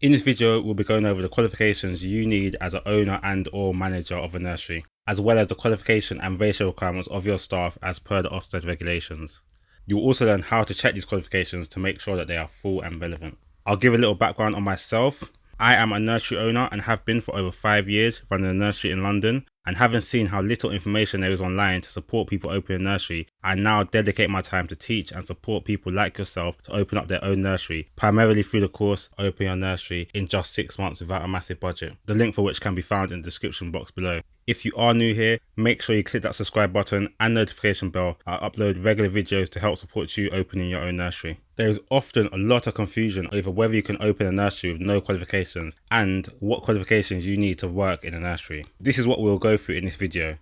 In this video, we'll be going over the qualifications you need as an owner and or manager of a nursery, as well as the qualification and ratio requirements of your staff as per the Ofsted regulations. You'll also learn how to check these qualifications to make sure that they are full and relevant. I'll give a little background on myself. I am a nursery owner and have been for over 5 years, running a nursery in London, and having seen how little information there is online to support people opening a nursery, I now dedicate my time to teach and support people like yourself to open up their own nursery, primarily through the course Open Your Nursery in just 6 months without a massive budget, the link for which can be found in the description box below. If you are new here, make sure you click that subscribe button and notification bell. I upload regular videos to help support you opening your own nursery. There is often a lot of confusion over whether you can open a nursery with no qualifications and what qualifications you need to work in a nursery. This is what we'll go through in this video.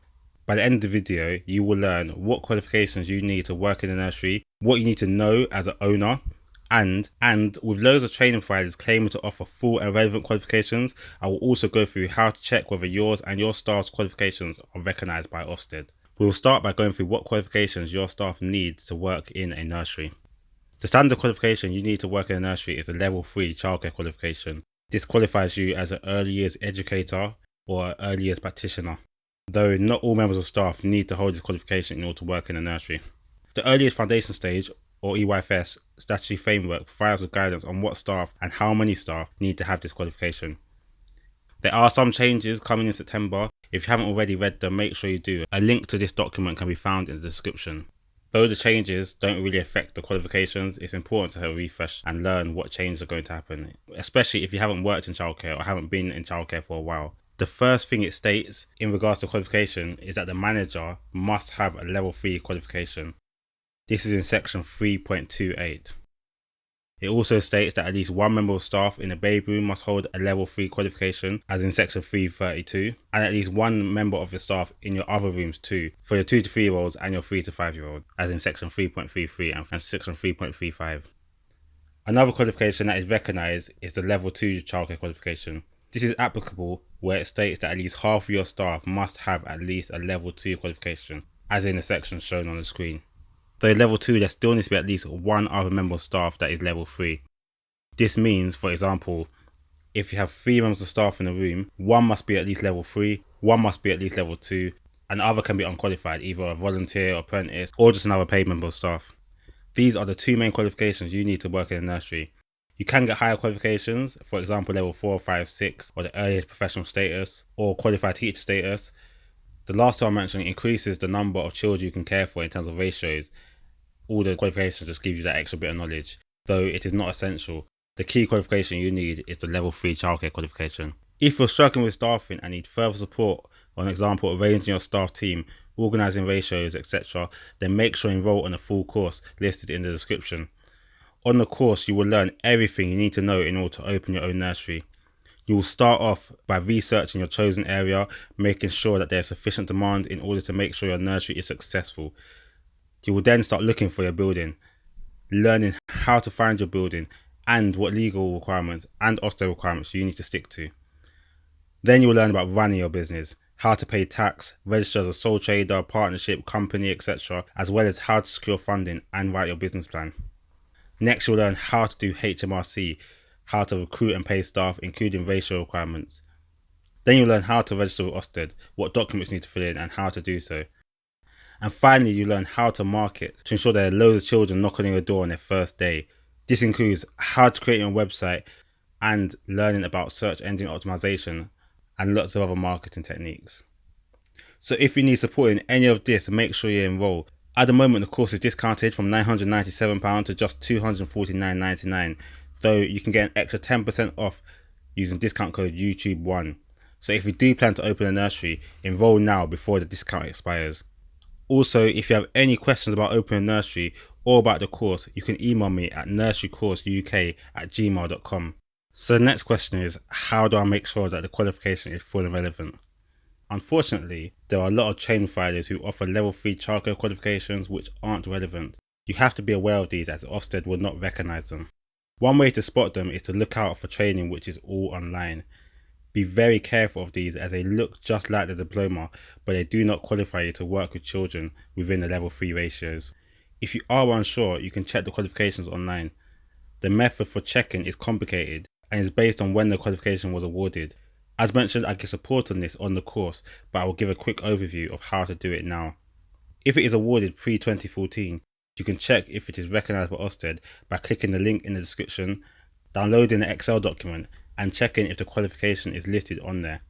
By the end of the video, you will learn what qualifications you need to work in a nursery, what you need to know as an owner, and with loads of training providers claiming to offer full and relevant qualifications, I will also go through how to check whether yours and your staff's qualifications are recognised by Ofsted. We will start by going through what qualifications your staff need to work in a nursery. The standard qualification you need to work in a nursery is a level 3 childcare qualification. This qualifies you as an early years educator or an early years practitioner, though not all members of staff need to hold this qualification in order to work in a nursery. The earliest foundation stage, or EYFS, statutory framework provides with guidance on what staff and how many staff need to have this qualification. There are some changes coming in September. If you haven't already read them, make sure you do. A link to this document can be found in the description. Though the changes don't really affect the qualifications, it's important to have a refresh and learn what changes are going to happen, especially if you haven't worked in childcare or haven't been in childcare for a while. The first thing it states in regards to qualification is that the manager must have a level 3 qualification. This is in section 3.28. It also states that at least one member of staff in a baby room must hold a level 3 qualification, as in section 332, and at least one member of your staff in your other rooms too, for your 2 to 3 year olds and your 3 to 5 year olds, as in section 3.33 and section 3.35. Another qualification that is recognised is the level 2 childcare qualification. This is applicable where it states that at least half of your staff must have at least a level 2 qualification, as in the section shown on the screen. Though level 2, there still needs to be at least one other member of staff that is level 3. This means, for example, if you have 3 members of staff in a room, one must be at least level 3, one must be at least level 2, and the other can be unqualified, either a volunteer, apprentice, or just another paid member of staff. These are the 2 main qualifications you need to work in a nursery. You can get higher qualifications, for example level 4, 5, 6, or the earliest professional status, or qualified teacher status. The last two I mentioned increases the number of children you can care for in terms of ratios. All the qualifications just give you that extra bit of knowledge, though it is not essential. The key qualification you need is the level 3 childcare qualification. If you're struggling with staffing and need further support, for example arranging your staff team, organising ratios, etc., then make sure you enrol on the full course listed in the description. On the course you will learn everything you need to know in order to open your own nursery. You will start off by researching your chosen area, making sure that there is sufficient demand in order to make sure your nursery is successful. You will then start looking for your building, learning how to find your building and what legal requirements and Ofsted requirements you need to stick to. Then you will learn about running your business, how to pay tax, register as a sole trader, partnership, company, etc., as well as how to secure funding and write your business plan. Next, you'll learn how to do HMRC, how to recruit and pay staff, including ratio requirements. Then you'll learn how to register with Ofsted, what documents you need to fill in and how to do so. And finally, you learn how to market to ensure there are loads of children knocking on your door on their first day. This includes how to create your website and learning about search engine optimization and lots of other marketing techniques. So if you need support in any of this, make sure you enroll. At the moment, the course is discounted from £997 to just £249.99, though you can get an extra 10% off using discount code YouTube1. So if you do plan to open a nursery, enroll now before the discount expires. Also, if you have any questions about opening a nursery or about the course, you can email me at nurserycourseuk@gmail.com. So the next question is, how do I make sure that the qualification is full and relevant? Unfortunately, there are a lot of training providers who offer level 3 childcare qualifications which aren't relevant. You have to be aware of these as Ofsted will not recognise them. One way to spot them is to look out for training which is all online. Be very careful of these as they look just like the diploma, but they do not qualify you to work with children within the level 3 ratios. If you are unsure, you can check the qualifications online. The method for checking is complicated and is based on when the qualification was awarded. As mentioned, I give support on this on the course, but I will give a quick overview of how to do it now. If it is awarded pre-2014, you can check if it is recognised by Ofsted by clicking the link in the description, downloading the Excel document, and checking if the qualification is listed on there.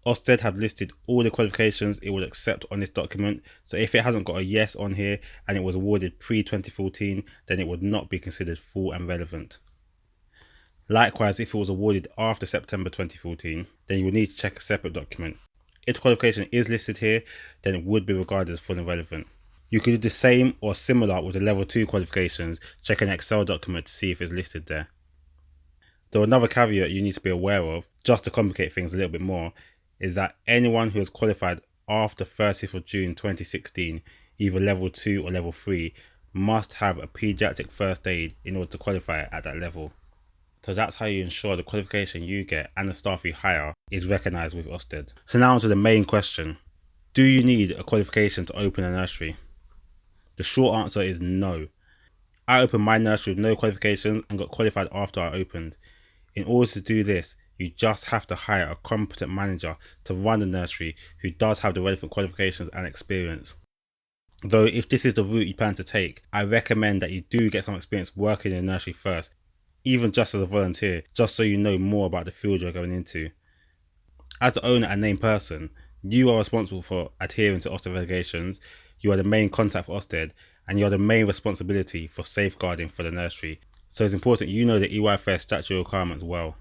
Ofsted have listed all the qualifications it would accept on this document, so if it hasn't got a yes on here and it was awarded pre-2014, then it would not be considered full and relevant. Likewise, if it was awarded after September 2014, then you would need to check a separate document. If the qualification is listed here, then it would be regarded as full and relevant. You could do the same or similar with the level 2 qualifications, check an Excel document to see if it's listed there. Though another caveat you need to be aware of, just to complicate things a little bit more, is that anyone who has qualified after 30th of June 2016, either level 2 or level 3, must have a paediatric first aid in order to qualify at that level. So that's how you ensure the qualification you get and the staff you hire is recognised with Ofsted. So now onto the main question. Do you need a qualification to open a nursery? The short answer is no. I opened my nursery with no qualifications and got qualified after I opened. In order to do this, you just have to hire a competent manager to run the nursery who does have the relevant qualifications and experience. Though if this is the route you plan to take, I recommend that you do get some experience working in a nursery first, even just as a volunteer, just so you know more about the field you're going into. As the owner and named person, you are responsible for adhering to Ofsted regulations, you are the main contact for Ofsted, and you are the main responsibility for safeguarding for the nursery. So it's important you know the EYFS statutory requirements well.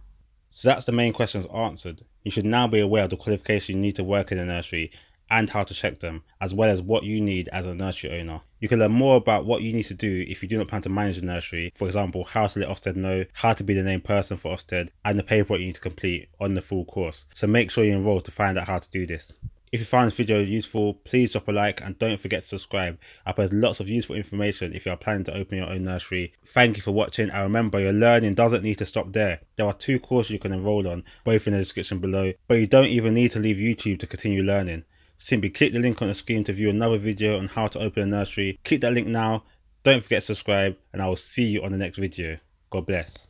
So that's the main questions answered. You should now be aware of the qualification you need to work in the nursery and how to check them, as well as what you need as a nursery owner. You can learn more about what you need to do if you do not plan to manage a nursery, for example, how to let Ofsted know, how to be the named person for Ofsted, and the paperwork you need to complete on the full course. So make sure you enroll to find out how to do this. If you found this video useful, please drop a like and don't forget to subscribe. I post lots of useful information if you are planning to open your own nursery. Thank you for watching, and remember, your learning doesn't need to stop there. There are 2 courses you can enroll on, both in the description below, but you don't even need to leave YouTube to continue learning. Simply click the link on the screen to view another video on how to open a nursery. Click that link now, don't forget to subscribe, and I will see you on the next video. God bless.